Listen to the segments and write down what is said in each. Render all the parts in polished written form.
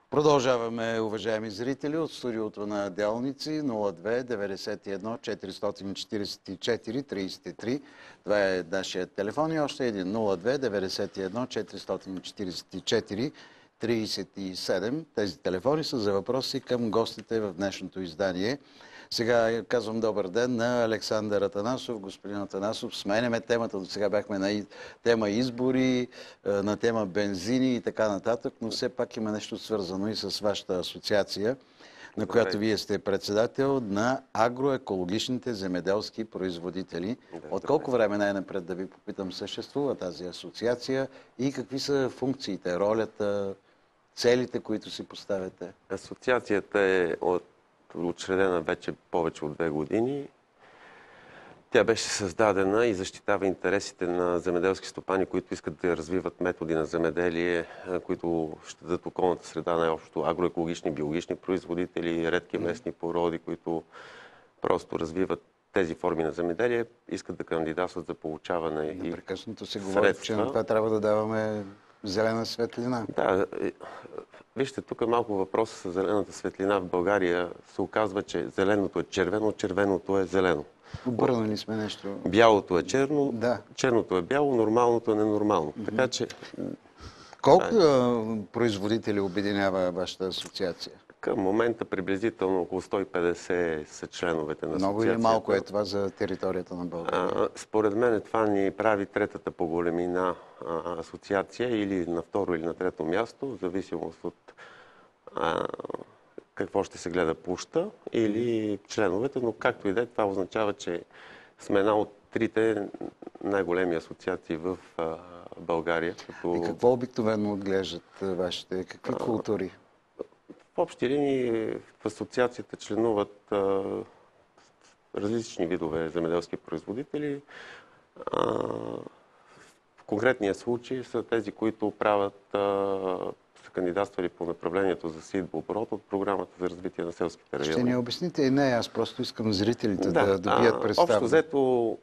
Продължаваме, уважаеми зрители, от студиото на Делници 02 91 444 33. Това е нашия телефон и още един 02 91 444 37. Тези телефони са за въпроси към гостите в днешното издание. Сега казвам добър ден на Александър Атанасов. Господин Атанасов, сменяме темата. До сега бяхме на тема избори, на тема бензини и така нататък, но все пак има нещо свързано и с вашата асоциация, на която вие сте председател на агроекологичните земеделски производители. От колко време най-напред, да ви попитам, съществува тази асоциация и какви са функциите, ролята, целите, които си поставяте? Асоциацията е учредена вече повече от 2 години. Тя беше създадена и защитава интересите на земеделски стопани, които искат да развиват методи на земеделие, които ще дадат околната среда, най-общо агроекологични, биологични производители, редки местни породи, които просто развиват тези форми на земеделие, искат да кандидатстват за получаване и непрекъснато се говори, че на това трябва да даваме зелена светлина. Да, вижте, тук малко въпрос с зелената светлина в България. Се оказва, че зеленото е червено, червеното е зелено. Обърнали сме нещо. Бялото е черно, да. Черното е бяло, нормалното е ненормално. Така че... Колко производители обединява вашата асоциация? Към момента приблизително около 150 са членовете на асоциацията. Много или малко е това за територията на България? Според мен това ни прави третата по големина асоциация, или на второ или на трето място, в зависимост от какво ще се гледа площа или членовете, но както и да е, това означава, че сме една от трите най-големи асоциации в България. И какво обикновено отглеждат вашите? Какви култури? В общи линии в асоциацията членуват различни видове земеделски производители. В конкретния случай са тези, които са кандидатствали по направлението за сидбооборот от програмата за развитие на селските райони. Ще ни обясните и не, аз просто искам зрителите да добият представа. Общо взето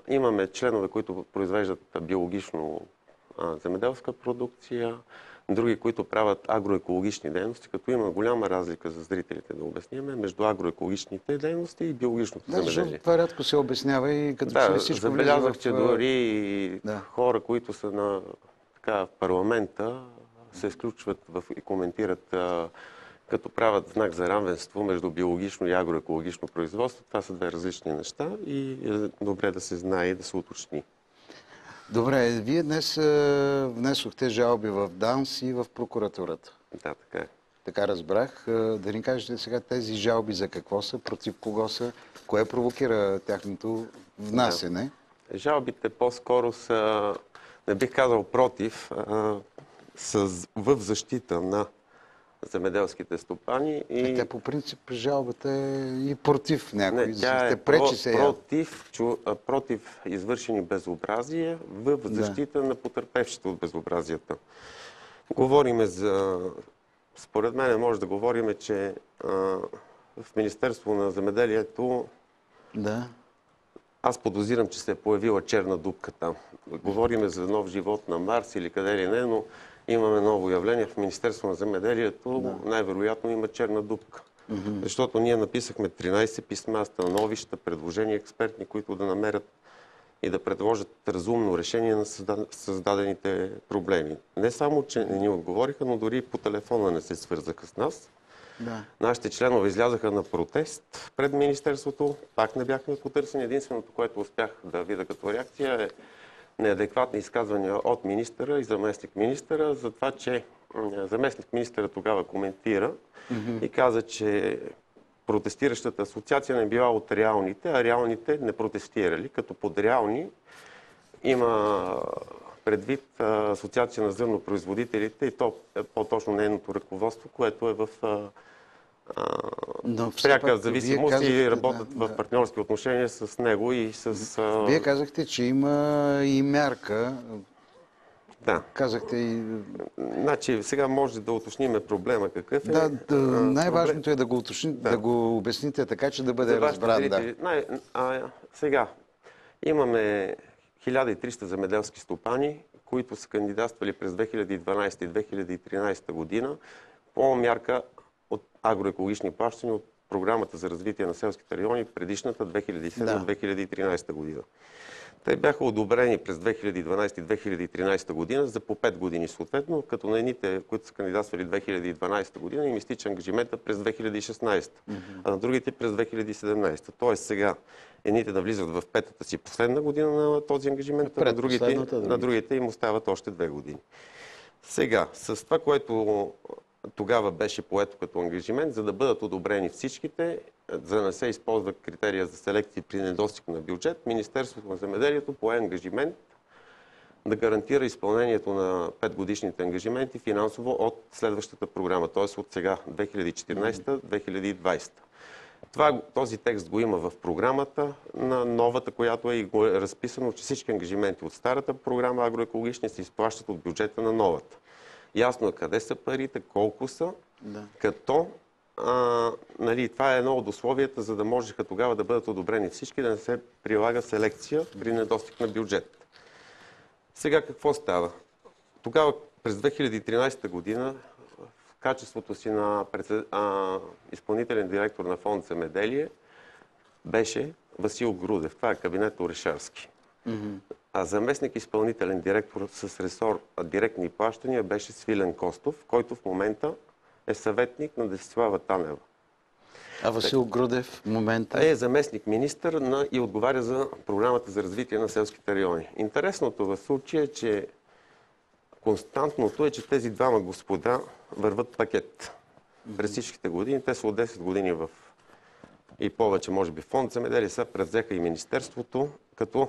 имаме членове, които произвеждат биологично земеделска продукция, други, които правят агроекологични дейности, като има голяма разлика за зрителите да обясниме между агроекологичните дейности и биологичното земеделие. Това рядко се обяснява и като че ли всичко забелязах, че дори хора, които са в парламента, се изключват и коментират, като правят знак за равенство между биологично и агроекологично производство. Това са две различни неща и е добре да се знае и да се уточни. Добре, вие днес внесохте жалби в ДАНС и в прокуратурата. Да, така е. Така разбрах. Да ни кажете сега тези жалби за какво са, против кого са, кое провокира тяхното внасене? Да. Жалбите по-скоро са, не бих казал против, в защита на земеделските стопани. Те по принцип жалбата е и против някои. Не, тя е против извършени безобразия в защита на потърпевшите от безобразията. Говориме за... Според мен може да говорим, че в Министерство на земеделието аз подозирам, че се е появила черна дупка там. Говориме за нов живот на Марс или къде ли не, но имаме ново явление. В Министерство на земеделието най-вероятно има черна дупка. Защото ние написахме 13 писма, становища, предложения експертни, които да намерят и да предложат разумно решение на създадените проблеми. Не само, че не ни отговориха, но дори по телефона не се свързаха с нас. Нашите членове излязаха на протест пред Министерството. Пак не бяхме потърсени. Единственото, което успях да видя като реакция е неадекватни изказвания от министъра и заместник-министъра за това, че заместник-министъра тогава коментира и каза, че протестиращата асоциация не била от реалните, а реалните не протестирали. Като под реални има предвид Асоциация на зърнопроизводителите и то по-точно нейното ръководство, което е в пряка зависимост и работят в партньорски отношения с него и с... Вие казахте, че има и мярка. Да. Казахте и... Значи, сега може да уточним проблема какъв е. Най-важното е да го уточните, да го обясните така, че да бъде разбран. Сега, имаме 1300 земеделски стопани, които са кандидатствали през 2012 и 2013 година по мярка от агроекологични плащания от Програмата за развитие на селските райони, предишната 2007-2013 година. Те бяха одобрени през 2012 и 2013 година за по 5 години съответно, като на едните, които са кандидатствали 2012 година, им изтича ангажимента през 2016, а на другите през 2017. Тоест сега едните да влизат в петата си последна година на този ангажимент, а на другите им остават още 2 години. Сега, с това, което тогава беше поето като ангажимент, за да бъдат одобрени всичките, за да не се използва критерия за селекция при недостиг на бюджет, Министерството на земеделието пое ангажимент да гарантира изпълнението на 5-годишните ангажименти финансово от следващата програма, т.е. от сега 2014-2020. Този текст го има в програмата на новата, която е разписано, че всички ангажименти от старата програма агроекологични се изплащат от бюджета на новата. Ясно е къде са парите, колко са, като това е едно от условията, за да можеха тогава да бъдат одобрени всички, да не се прилага селекция при недостиг на бюджет. Сега какво става? Тогава през 2013 година в качеството си на изпълнителен директор на Фонд земеделие беше Васил Грудев. Това е кабинет Орешарски. А заместник изпълнителен директор с ресор директни плащания беше Свилен Костов, който в момента е съветник на Десислава Танева. А Васил Грудев в момента е заместник министър и отговаря за програмата за развитие на селските райони. Интересното в случая е, че константното е, че тези двама господа върват пакет. През всичките години, те са от 10 години и повече, може би, Фонд земеделие, са превзеха и Министерството, като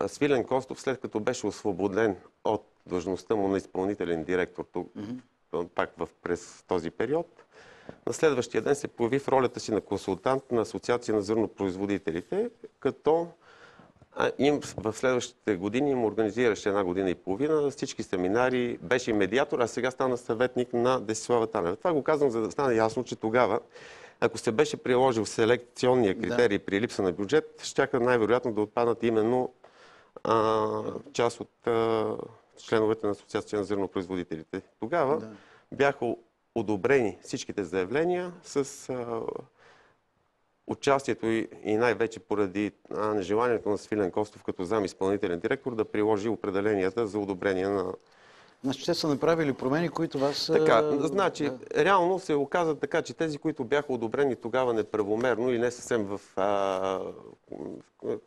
Свилен Костов, след като беше освободен от длъжността му на изпълнителен директор пак през този период, на следващия ден се появи в ролята си на консултант на Асоциация на зърнопроизводителите, като в следващите години им организираше 1 година и половина всички семинари, беше медиатор, а сега стана съветник на Десислава Танева. Това го казвам, за да стане ясно, че тогава, ако се беше приложил селекционния критерий при липса на бюджет, щяха най-вероятно да отпаднат именно част от членовете на Асоциация на зърнопроизводителите. Тогава бяха одобрени всичките заявления с участието и най-вече поради нежеланието на Свилен Костов като зам-изпълнителен директор да приложи определенията за одобрение на... Значи те са направили промени, които вас... Така, значи, реално се оказа така, че тези, които бяха одобрени тогава неправомерно и не съвсем в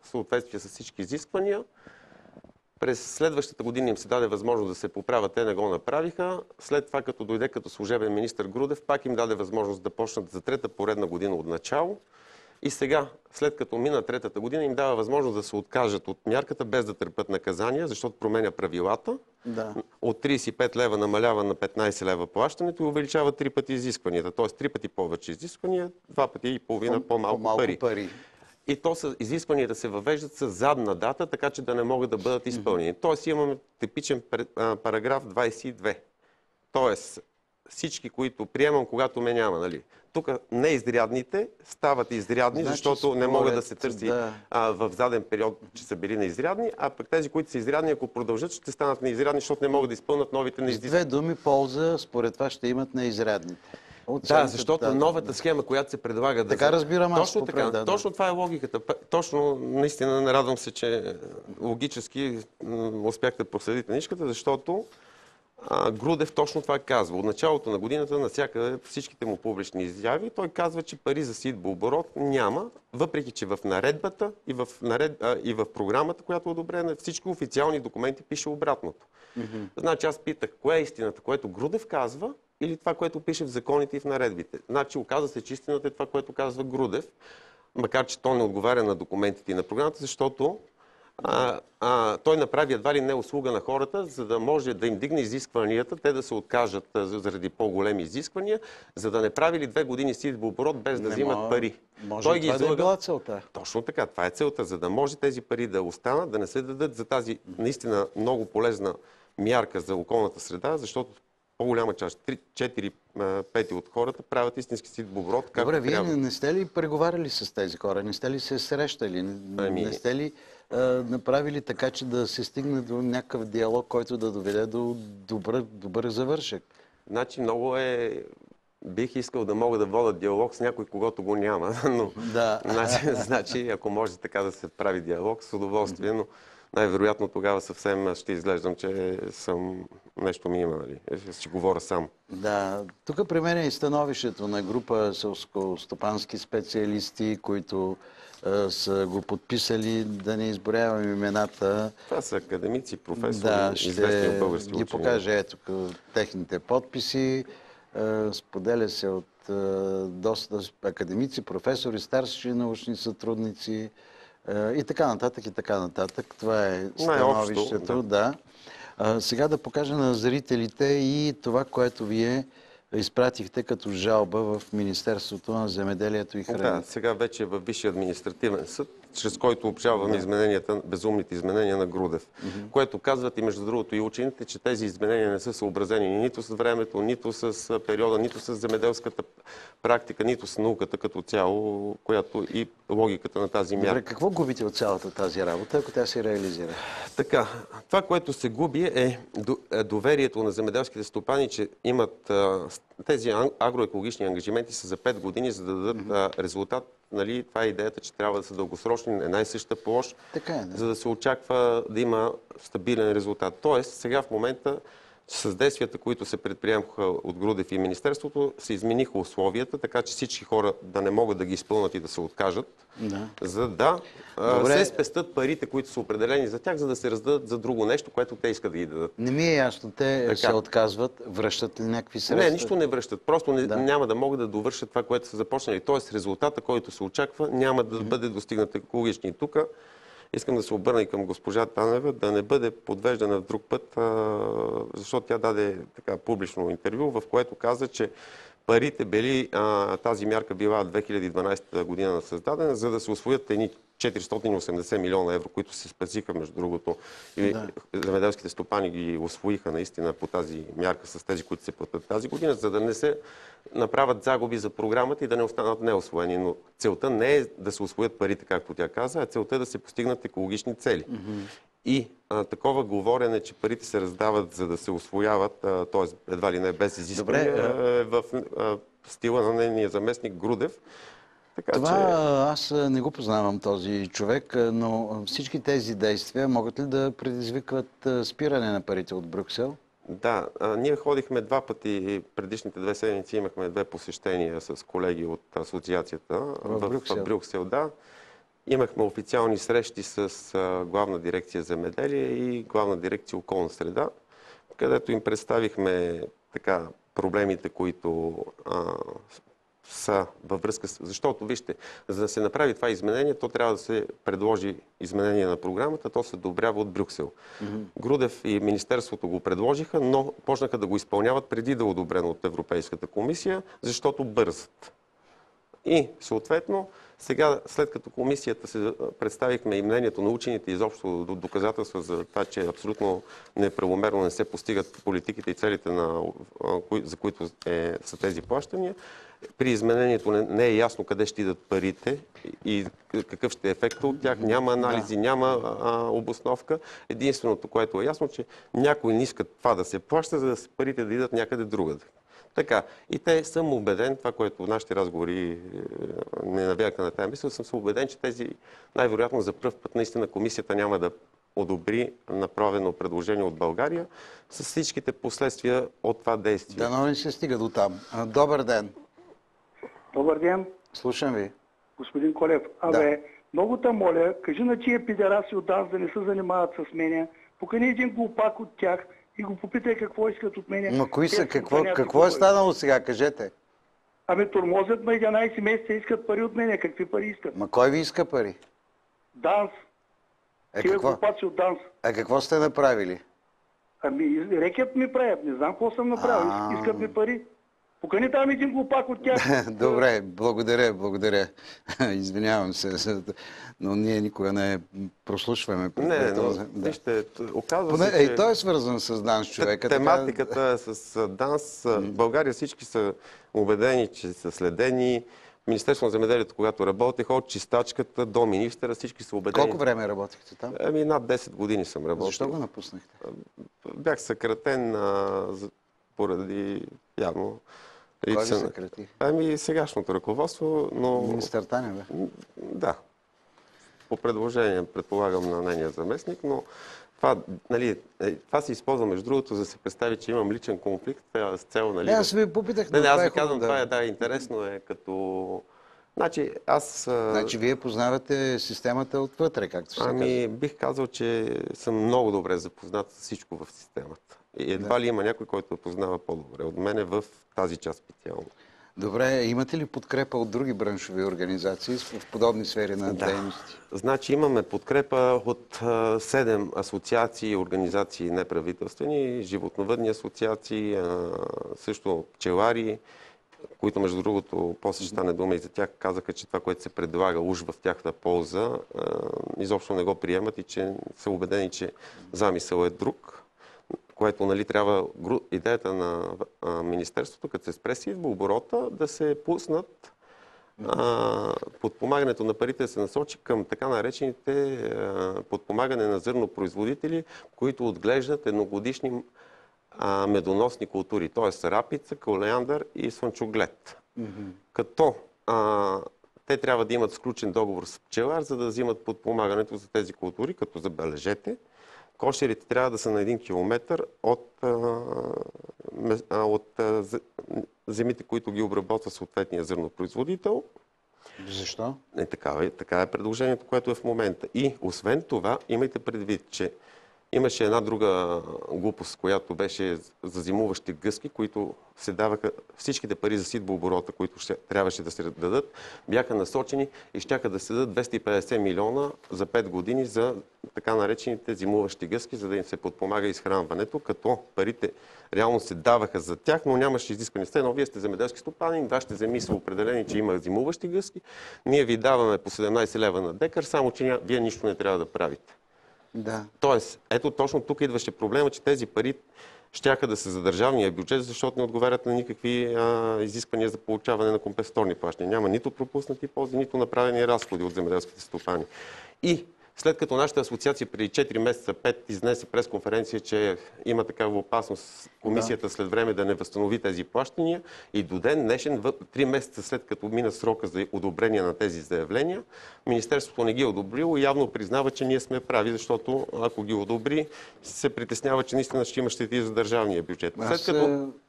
съответствие с всички изисквания, през следващата година им се даде възможност да се поправят, те не го направиха. След това, като дойде като служебен министър Грудев, пак им даде възможност да почнат за 3-та поредна година от начало. И сега, след като мина 3-та година, им дава възможност да се откажат от мярката, без да търпят наказания, защото променя правилата. От 35 лева намалява на 15 лева плащането и увеличава 3 пъти изискванията. Т.е. 3 пъти повече изисквания, 2 пъти и половина по-малко пари. И изискванията се въвеждат с задна дата, така че да не могат да бъдат изпълнени. Тоест имаме типичен параграф 22. Тоест всички, които приемам, когато ме няма. Нали? Тук неизрядните стават изрядни, защото не могат да се търси в заден период, че са били неизрядни, а пък тези, които са изрядни, ако продължат, ще станат неизрядни, защото не могат да изпълнят новите неизрядни. С 2 думи полза, според това ще имат неизрядните. Защото новата схема, която се предлага... Така разбирам аз. Точно така. Точно това е логиката. Точно, наистина, не радвам се, че логически успяхте да проследите нишката, защото Грудев точно това казва. От началото на годината, навсякъде всичките му публични изяви, той казва, че пари за сидбооборот няма, въпреки че в наредбата и в програмата, която е одобрена, всички официални документи пише обратното. Значи аз питах, кое е истината, което Грудев казва, или това, което пише в законите и в наредбите. Значи оказа се, че истината е това, което казва Грудев, макар че то не отговаря на документите и на програмата, защото той направи едва ли не услуга на хората, за да може да им дигне изискванията, те да се откажат заради по-големи изисквания, за да не правили 2 години сидбооборот без да взимат пари. Той ги излага. Да е била целта. Точно така. Това е целта, за да може тези пари да останат, да не се дадат за тази наистина много полезна мярка за околната среда, защото по-голяма част, 4-5 от хората правят истински сидбооборот. Добре, вие не сте ли преговаряли с тези хора? Не сте ли се срещали? Не сте ли направили така, че да се стигне до някакъв диалог, който да доведе до добър завършек? Значи много е... Бих искал да мога да водя диалог с някой, когото го няма, но Да. значи, ако може така да се прави диалог, с удоволствие, но най-вероятно тогава съвсем ще изглеждам, че нещо ми има, нали? Ще говоря сам. Да, тук при мен е и становището на група селскостопански специалисти, които са го подписали, да не изброявам имената. Това са академици, професори, Да, известни от български ще ги учени. покажа ето техните подписи. Споделя се от доста академици, професори, старши научни сътрудници и така нататък, и така нататък. Това е становището. Да. Сега да покажа на зрителите и това, което вие изпратихте като жалба в Министерството на земеделието и храните. Да, сега вече във Висшия административен съд, чрез който обжалваме измененията, безумните изменения на Грудев. Което казват и между другото и учените, че тези изменения не са съобразени нито с времето, нито с периода, нито с земеделската практика, нито с науката като цяло, която и логиката на тази мярка. Добре, какво губите от цялата тази работа, ако тя се реализира? Така, това, което се губи е доверието на земеделските стопани, че имат тези агроекологични ангажименти са за 5 години, за да дадат резултат. Нали, това е идеята, че трябва да са дългосрочни, една и съща площ, за да се очаква да има стабилен резултат. Тоест, сега в момента с действията, които се предприемаха от Грудев и Министерството, се измениха условията, така че всички хора да не могат да ги изпълнят и да се откажат, за да се спестят парите, които са определени за тях, за да се раздадат за друго нещо, което те искат да ги дадат. Не ми е ясно. Те се отказват, връщат ли някакви средства? Не, нищо не връщат. Просто няма да могат да довършат това, което са започнали. Тоест резултата, който се очаква, няма да бъде достигнат екологични. И тук искам да се обърна и към госпожа Танева, да не бъде подвеждана в друг път, защото тя даде така публично интервю, в което каза, че парите били, тази мярка била 2012 година създадена, за да се усвоят едни 480 милиона евро, които се спасиха, между другото. И земеделските стопани ги усвоиха наистина по тази мярка с тези, които се платят тази година, за да не се направят загуби за програмата и да не останат неусвоени. Но целта не е да се усвоят парите, както тя каза, а целта е да се постигнат екологични цели. И такова говорене, че парите се раздават за да се усвояват, т.е. едва ли не без изискване, в стила на нейния заместник Грудев. Така, Аз не го познавам този човек, но всички тези действия могат ли да предизвикват спиране на парите от Брюксел? Да, ние ходихме 2 пъти, предишните 2 седмици имахме 2 посещения с колеги от асоциацията в Брюксел. Да. Имахме официални срещи с Главна дирекция земеделие и Главна дирекция околна среда, където им представихме така проблемите, които са във връзка с... Защото, вижте, за да се направи това изменение, то трябва да се предложи изменение на програмата, то се одобрява от Брюксел. Грудев и Министерството го предложиха, но почнаха да го изпълняват преди да е одобрено от Европейската комисия, защото бързат. И, съответно, сега, след като комисията се представихме и мнението на учените, изобщо доказателства за това, че абсолютно неправомерно не се постигат политиките и целите, за които са тези плащания, при изменението не е ясно къде ще идат парите и какъв ще е ефектът от тях. Няма анализи, няма обосновка. Единственото, което е ясно, че някои не искат това да се плаща, за да парите да идат някъде другаде. Така. И те съм убеден, това, което в нашите разговори не навяха на тази мисъл, съм убеден, че тези най-вероятно за пръв път наистина комисията няма да одобри направено предложение от България с всичките последствия от това действие. Дано не се стига до там. Добър ден. Добър ден. Слушам ви. Господин Колев, много те моля, кажи на тия пидераси от ДАНС да не се занимават с мене. Покани един глупак от тях и го попитай какво искат от мене. Но кои са? Какво е станало сега? Кажете. Тормозят ме 11 месеца, искат пари от мене. Какви пари искат? Ма кой ви иска пари? ДАНС. Тия глупаци от ДАНС. Какво сте направили? Рекет ми правят. Не знам какво съм направил. Искат ми пари. Покани там един глупак от тях. Добре, благодаря. Извинявам се, но ние никога не прослушваме. Вижте, оказва се, че... той е свързан с ДАНС човека. Тематиката с ДАНС, в България всички са убедени, че са следени. Министерството на земеделието, когато работех, от чистачката до министъра, всички са убедени. Колко време работихте там? Над 10 години съм работил. Защо го напуснахте? Бях съкратен поради явно... Кой ви съкрати? Ами сегашното ръководство, но... Министър Танева? Да. По предложение, предполагам, на нейния заместник, но това, нали, това се използва, между другото, за да се представи, че имам личен конфликт с цел, нали... Аз ви попитах, Не, аз ви казвам, това е интересно, е като... Значи, Значи, вие познавате системата отвътре, както се казва. Бих казал, че съм много добре запознат с всичко в системата. И едва ли има някой, който я познава по-добре от мене в тази част специално. Добре, имате ли подкрепа от други браншови организации в подобни сфери на дейности? Значи имаме подкрепа от 7 асоциации и организации неправителствени, животновъдни асоциации, също пчелари, които, между другото, после ще стане дума и за тях, казаха, че това, което се предлага уж в тяхна полза, изобщо не го приемат и че са убедени, че замисъл е друг, което, нали, трябва идеята на Министерството, като се спре сеитбооборота, да се пуснат подпомагането на парите да се насочи към така наречените подпомагане на зърнопроизводители, които отглеждат едногодишни медоносни култури, т.е. рапица, колеандър и слънчоглед. Като те трябва да имат сключен договор с пчелар, за да взимат подпомагането за тези култури, като забележете, кошерите трябва да са на 1 километър от земите, които ги обработва съответния зърнопроизводител. Защо? Така е предложението, което е в момента. И освен това, имайте предвид, че имаше една друга глупост, която беше за зимуващи гъски, които се даваха, всичките пари за ситбооборота, които трябваше да се дадат, бяха насочени и щяха да се дадат 250 милиона за 5 години за така наречените зимуващи гъски, за да им се подпомага изхранването, като парите реално се даваха за тях, но нямаше изискване. Но вие сте земеделски стопани, вашите земи са определени, че има зимуващи гъски, ние ви даваме по 17 лева на декар, само че вие нищо не трябва да правите. Да. Тоест, ето точно тук идваше проблема, че тези пари щяха да са за държавния бюджет, защото не отговарят на никакви изисквания за получаване на компенсаторни плащания. Няма нито пропуснати ползи, нито направени разходи от земеделските стопани. И след като нашата асоциация преди 4 месеца, 5 изнесе пресконференция, че има такава опасност комисията след време да не възстанови тези плащания и до ден днешен, 3 месеца след като мина срока за одобрение на тези заявления, Министерството не ги е одобрило и явно признава, че ние сме прави, защото ако ги одобри, се притеснява, че наистина ще има щети за държавния бюджет.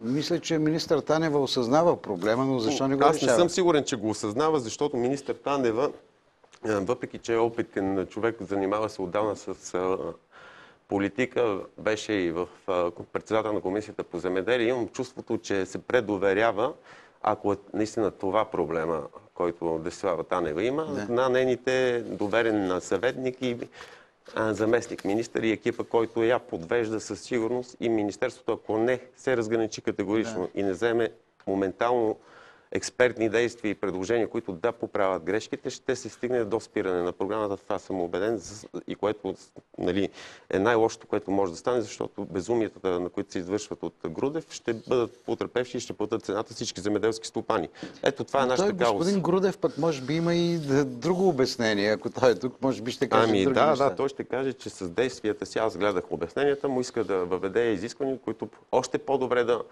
Мисля, че министър Танева осъзнава проблема, но защо не го решава? Аз не съм сигурен, че го осъзнава, защото министър Танева, въпреки че е опитен човек, занимава се отдавна с политика, беше и в председател на Комисията по земеделие, имам чувството, че се предоверява, ако е наистина това проблема, който Десислава Танева има, на нейните доверен съветник и заместник министър и екипа, който я подвежда със сигурност и Министерството, ако не се разграничи категорично и не вземе моментално експертни действия и предложения, които да поправят грешките, ще се стигне до спиране на програмата. Това съм убеден и което, нали, е най-лошото, което може да стане, защото безумията, на които се извършват от Грудев, ще бъдат потърпевши и ще платят цената всички земеделски стопани. Ето това е нашата кауза. Господин Грудев пък може би има и друго обяснение. Ако той е тук, може би ще каже други неща. Той ще каже, че с действията си, аз гледах обясненията му, иска да въведе изисквания, които още по-добре да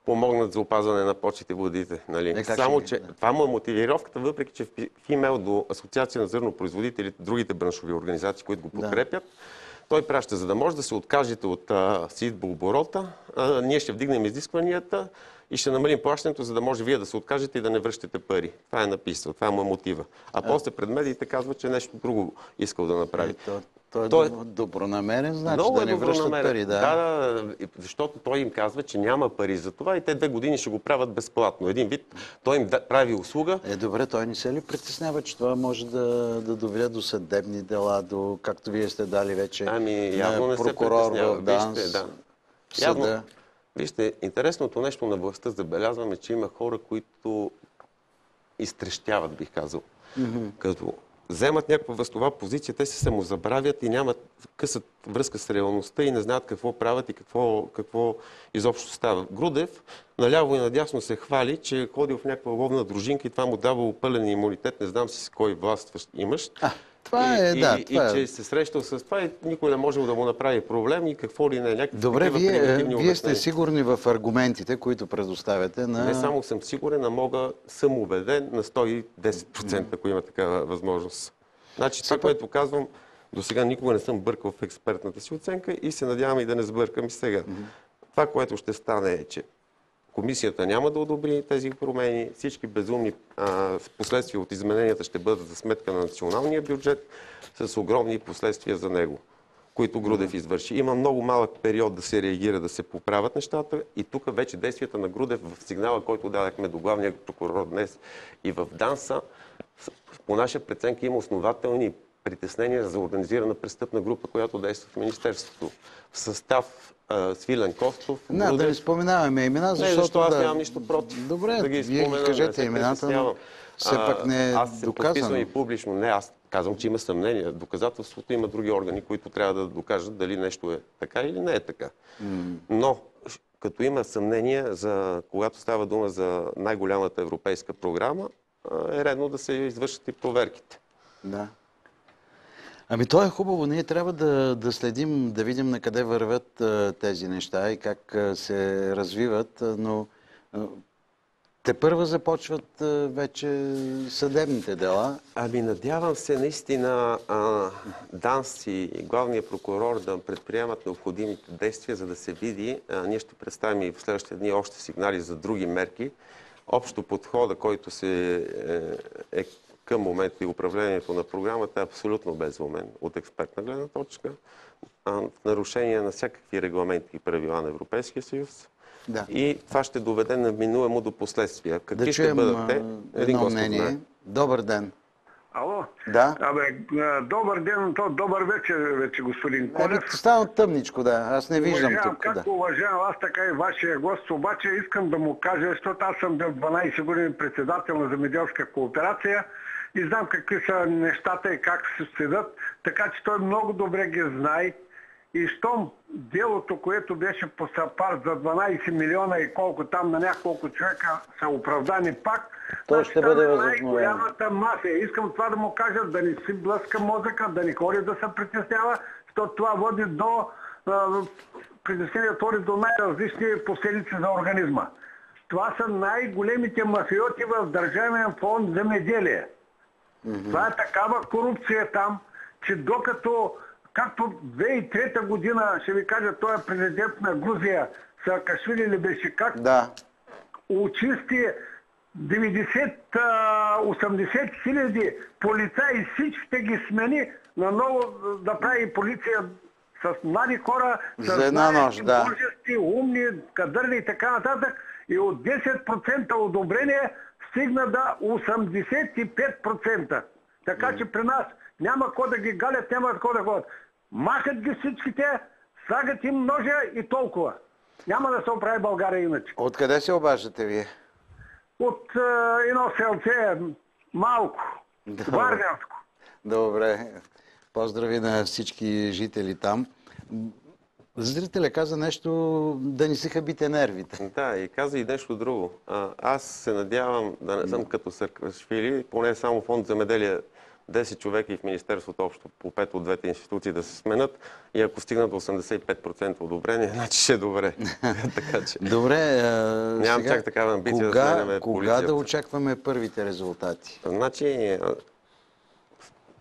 помогнат за опазване на почвите и водите. Нали? Само, че това му е мотивировката, въпреки че в имейл до Асоциация на зърнопроизводителите, другите браншови организации, които го подкрепят, той праща, за да може да се откажете от сеитбооборота, ние ще вдигнем изискванията и ще намалим плащането, за да може вие да се откажете и да не връщате пари. Това е написал, това му е мотива. А после пред медиите казва, че нещо друго искал да направи. Той е добронамерен, значи да не връщат пари. Да, защото той им казва, че няма пари за това и те 2 години ще го правят безплатно. Един вид, той им прави услуга. Добре, той не се ли притеснява, че това може да доведе до съдебни дела, до, както вие сте дали вече, явно не прокурор в ДАНС, съда? Вижте, интересното нещо на властта забелязваме, че има хора, които изтрещяват, бих казал. Като вземат някаква властова позиция, те се самозабравят и нямат късат връзка с реалността и не знаят какво правят и какво изобщо става. Грудев наляво и надясно се хвали, че е ходил в някаква ловна дружинка и това му дава пълен имунитет, не знам си с кой властващ имаш. Това е, да. И че се срещал с това и никой не може да му направи проблем и какво ли не. Някакви Добре, примитивни вие сте сигурни в аргументите, които предоставяте на... Не само съм сигурен, а съм убеден на 110%, ако има такава възможност. Значи това, което казвам, до сега никога не съм бъркал в експертната си оценка и се надявам и да не сбъркам и сега. Това, което ще стане е, че комисията няма да одобри тези промени, всички безумни последствия от измененията ще бъдат за сметка на националния бюджет с огромни последствия за него, които Грудев извърши. Има много малък период да се реагира, да се поправят нещата и тук вече действията на Грудев в сигнала, който дадахме до главния прокурор днес и в ДАНСа, по наша преценка има основателни притеснения за организирана престъпна група, която действа в Министерството. В състав Свилен Костов, Грудев... Да не споменаваме имена, защото... аз нямам нищо против. Добре, да ги вие кажете имената, но все пак не е аз се доказано. подписвам и публично. Не, аз казвам, че има съмнение. Доказателството има други органи, които трябва да докажат дали нещо е така или не е така. Но, като има съмнение, когато става дума за най-голямата европейска програма, е редно да се извършат и проверките. Да. Ами то е хубаво. Ние трябва да следим, да видим на къде вървят тези неща и как се развиват, но тепърва започват вече съдебните дела. Ами надявам се наистина ДАНС и главния прокурор да предприемат необходимите действия, за да се види. Ние ще представим и в следващите дни още сигнали за други мерки. Общо подхода, който е към момента и управлението на програмата е абсолютно безумен от експертна гледна точка, в нарушение на всякакви регламенти и правила на Европейския съюз. Да. И това ще доведе неминуемо до последствия. Какви да ще бъдат те? Едно мнение. Добър ден. Ало? Да. Добър ден, добър вечер, вече господин Колев. Става тъмничко, да. Аз не виждам тук. Както уважавам аз, така и вашия гост, обаче искам да му кажа, защото аз съм бил 12 години председател на земеделска кооперация и знам какви са нещата и как се следят, така че той много добре ги знае. И щом делото, което беше по САПАР за 12 милиона и колко там на няколко човека са оправдани пак, то ще бъде възобновено. Най-голямата мафия. Искам това да му кажа, да не си блъска мозъка, да не ходи да се притеснява, защото това води до притеснението, води до най-различни последици за организма. Това са най-големите мафиоти в Държавен фонд земеделие. Това е такава корупция там, че докато както 2003 година, ще ви кажа, той е президент на Грузия, Саакашвили ли беше как? Да. Очисти 90-80 хиляди полицаи, всичките ги смени, наново да прави полиция с млади хора, за една нощ, да. Творчески, умни, кадърни и така нататък. И от 10% одобрение стигна до 85%. Така че при нас няма какво да ги галят, няма какво да ходят. Махат ги всичките, слагат им ножа и толкова. Няма да се оправи България иначе. Откъде се обаждате вие? От едно селце малко, Варненско. Добре. Поздрави на всички жители там. Зрителя каза нещо, да не си хабите нервите. Да, и каза и нещо друго. Аз се надявам да не съм като Саакашвили, поне само фонд земеделие 10 човека и в Министерството общо по 5 от двете институции да се сменят и ако стигнат до 85% одобрение, значи ще е добре. Така че... Добре, нямам чак такава амбиция да сменяме полицията. Кога да очакваме първите резултати? Значи,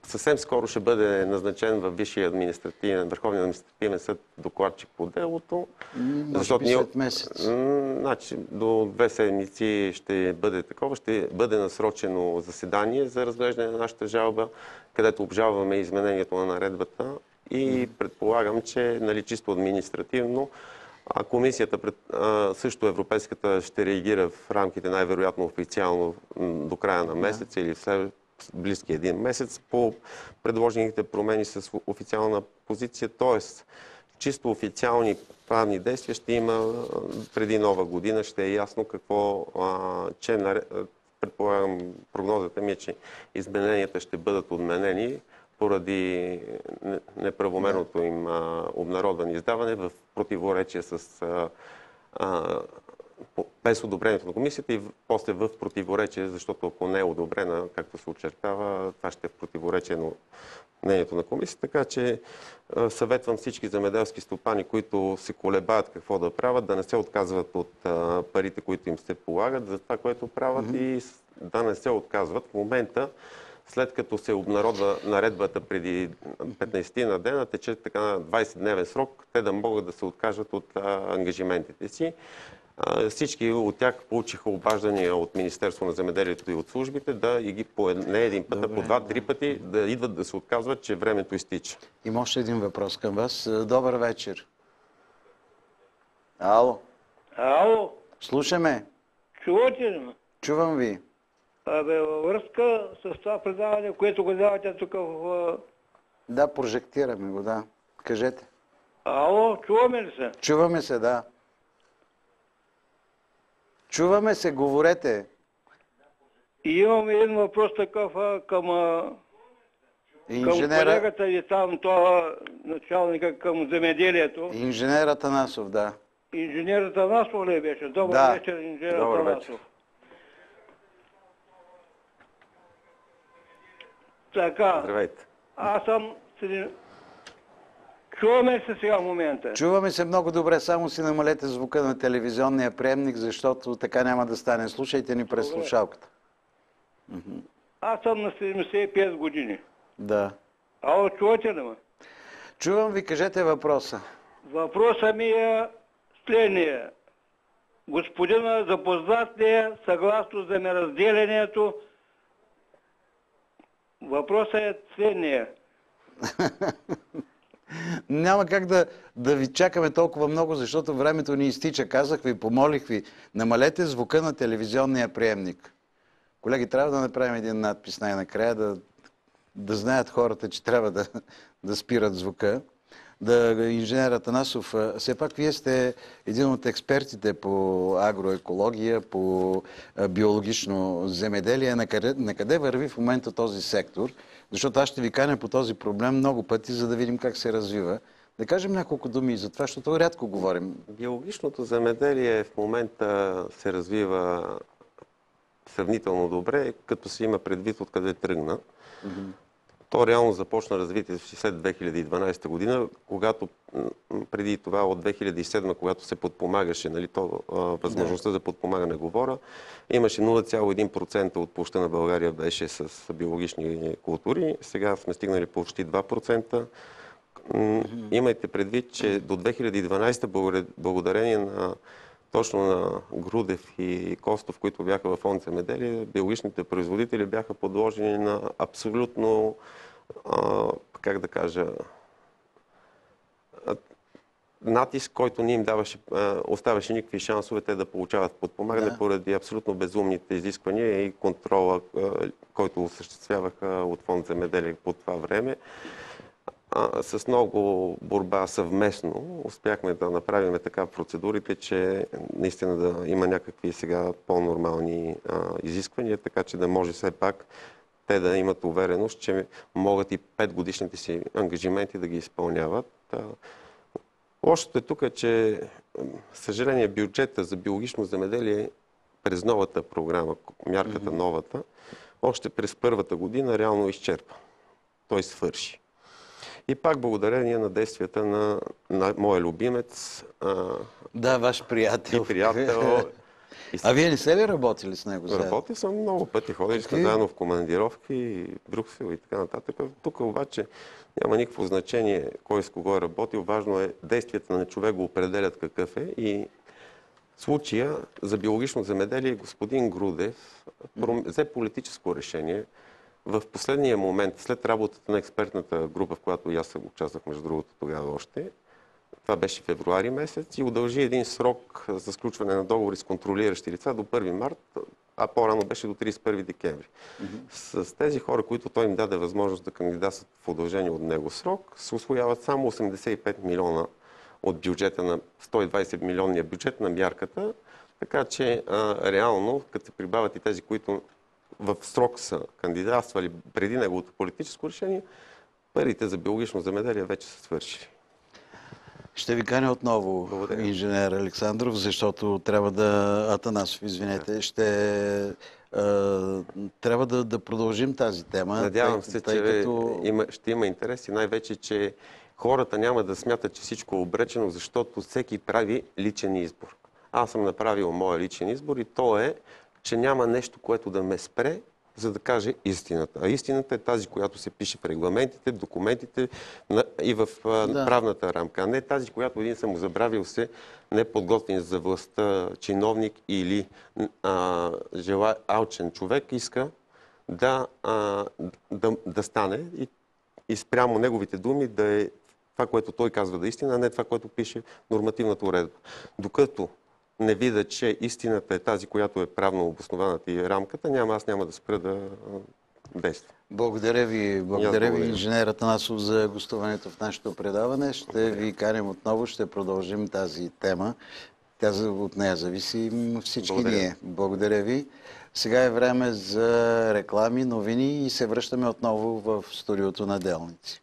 съвсем скоро ще бъде назначен във Върховния административен съд докладчик по делото. Защото след месец. Значи, до 2 седмици ще бъде такова. Ще бъде насрочено заседание за разглеждане на нашата жалба, където обжалваме изменението на наредбата и предполагам, че нали, чисто административно комисията, също европейската, ще реагира в рамките най-вероятно официално до края на месеца или в близки един месец по предложените промени с официална позиция. Тоест, чисто официални правни действия ще има преди нова година. Ще е ясно какво, предполагам, прогнозата ми е, че измененията ще бъдат отменени поради неправомерното им обнародване и издаване в противоречие с без одобрението на комисията и после в противоречие, защото ако не е одобрена, както се очертава, това ще е в противоречие на мнението на комисията. Така че съветвам всички земеделски стопани, които се колебаят какво да правят, да не се отказват от парите, които им се полагат за това, което правят и да не се отказват. В момента, след като се обнародва наредбата преди 15 на дена, тече така на 20-дневен срок, те да могат да се откажат от ангажиментите си. Всички от тях получиха обаждания от Министерство на земеделието и от службите да и ги не един път, а по 2-3 пъти да идват да се отказват, че времето изтича. Има още един въпрос към вас. Добър вечер. Ало. Ало, Слушаме. чувате ли ме? Чувам ви. Във връзка с това предаване, което го давате тук в... Да, прожектираме го, да. Кажете. Ало, чуваме ли се? Чуваме се, да. Чуваме се, говорете. И имам един въпрос такъв към колегата ви там, това началника към земеделието. Инженер Атанасов, да. Инженер Атанасов ли беше? Добър вечер, инженер Атанасов. Така. Здравейте. Аз съм... Чуваме се сега в момента. Чуваме се много добре, само си намалете звука на телевизионния приемник, защото така няма да стане. Слушайте ни през слушалката. Аз съм на 75 години. Да. Ало, чувате ли ме? Чувам ви, кажете въпроса. Въпросът ми е следния. Господина запознат ли е съгласно земеразделението? Въпросът е следния. Няма как да ви чакаме толкова много, защото времето ни изтича. Казах ви, помолих ви, намалете звука на телевизионния приемник. Колеги, трябва да направим един надпис най-накрая, да знаят хората, че трябва да спират звука. Инженер Атанасов, все пак вие сте един от експертите по агроекология, по биологично земеделие. Накъде върви в момента този сектор? Защото аз ще ви каня по този проблем много пъти, за да видим как се развива. Да кажем няколко думи за това, защото рядко говорим. Биологичното земеделие в момента се развива сравнително добре, като се има предвид откъде тръгна. То реално започна развитието си след 2012 година, когато преди това от 2007, когато се подпомагаше, нали, възможността за подпомагане говоря, имаше 0,1% от площта на България беше с биологични култури. Сега сме стигнали почти 2%. Имайте предвид, че до 2012 благодарение на точно на Грудев и Костов, които бяха във фонд земеделие, биологичните производители бяха подложени на абсолютно, как да кажа, натиск, който не им оставаше никакви шансове те да получават подпомагане поради абсолютно безумните изисквания и контрола, който осъществяваха от фонд земеделие по това време. С много борба съвместно успяхме да направим така процедурите, че наистина да има някакви сега по-нормални изисквания, така че да може все пак те да имат увереност, че могат и 5-годишните си ангажименти да ги изпълняват. Лошото е тук, че съжаление бюджета за биологично земеделие през новата програма, мярката новата, още през първата година реално изчерпа. Той свърши. И пак благодарение на действията на моя любимец. Да, ваш приятел. И приятел. А вие не сте ли работили с него? Работил съм много пъти. Ходили сме заедно в командировки, Брюксел и така нататък. Тук обаче няма никакво значение кой с кого е работил. Важно е действията на човек го определят какъв е. И случая за биологично земеделие господин Грудев взе политическо решение. В последния момент, след работата на експертната група, в която и аз участвах, между другото, тогава още, това беше февруари месец, и удължи един срок за сключване на договори с контролиращи лица до 1 март, а по-рано беше до 31 декември. С тези хора, които той им даде възможност да кандидатстват в удължение от него срок, се усвояват само 85 милиона от бюджета на 120 милионния бюджет на мярката, така че реално, като се прибавят и тези, които в срок са кандидатствали преди неговото политическо решение, парите за биологично земеделие вече са свършили. Ще ви каня отново, Благодаря. инженер Александров, защото трябва да... Атанасов, извинете, трябва да продължим тази тема. Надявам се, тъй че като... ще има интерес и най-вече, че хората няма да смятат, че всичко е обречено, защото всеки прави личен избор. Аз съм направил моя личен избор и то е, че няма нещо, което да ме спре, за да каже истината. А истината е тази, която се пише в регламентите, в документите и в правната рамка, а не тази, която един самозабравил се неподготвен за властта чиновник или алчен човек иска да стане и спрямо неговите думи да е това, което той казва да е истина, а не това, което пише в нормативната уредба. Докато не видя, че истината е тази, която е правно обоснованата и рамката, аз няма да спра да действам. Благодаря ви, инженер Атанасов, за гостуването в нашето предаване. Ще ви каним отново, ще продължим тази тема. От нея зависи всички ние. Благодаря ви. Сега е време за реклами, новини и се връщаме отново в студиото на Делници.